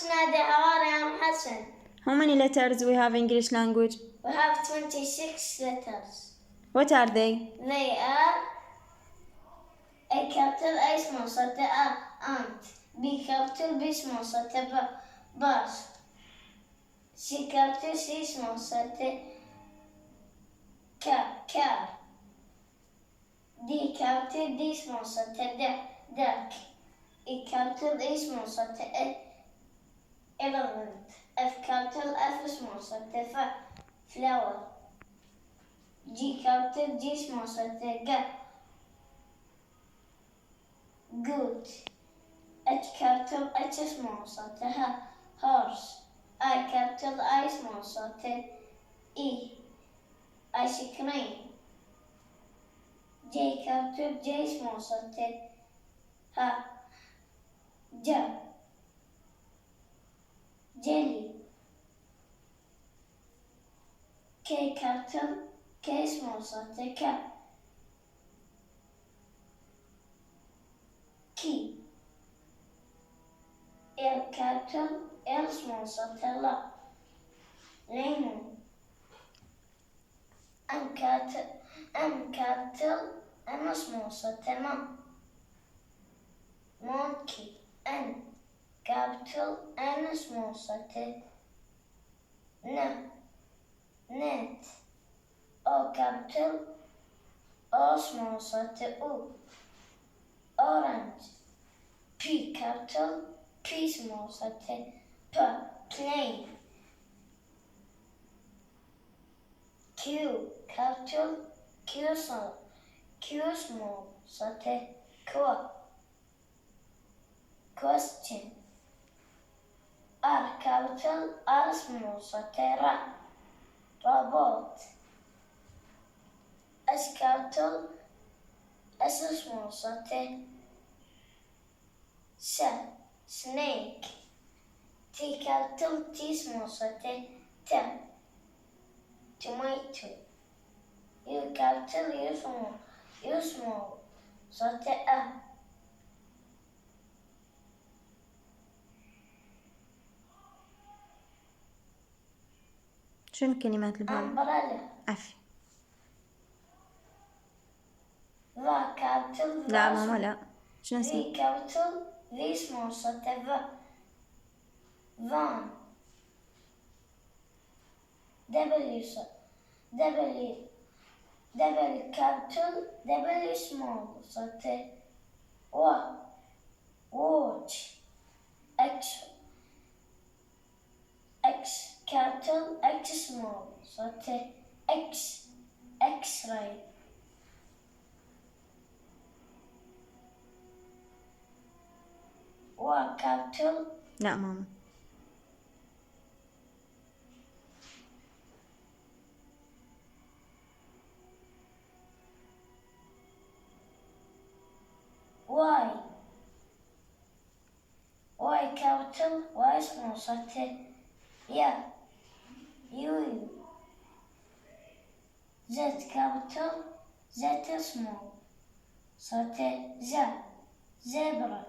نادي حواري أم حسن. How many letters we have English language? We have 26 letters. What are they? They are A capital A small letter A, ant. B capital B small letter B, bus. C capital C small letter car. D capital D small letter duck. E capital E small letter elephant. F capital F small letter flower. G capital G small letter goat. H capital H small letter horse. I capital I small letter E, ice cream. J capital J small letter jelly. K capital K small letter key. L capital L small letter lemon. M capital M small letter monkey. N capital N small letter net. O capital O small letter orange. P capital P small letter plane. Q capital Q small letter question. R capital R small letter robot. S capital S small letter snake. T capital T small letter tomato. U capital U small letter شنو الكلمات اللي بهذا؟ umbrella. عفي. Va capital لا ماما لا. شنو اسمه؟ V capital V small letter van. W capital W small letter watch. X capital X small letter X-ray. Y capital لا ماما. Y capital Y small letter U. Z capital Z small letter zebra.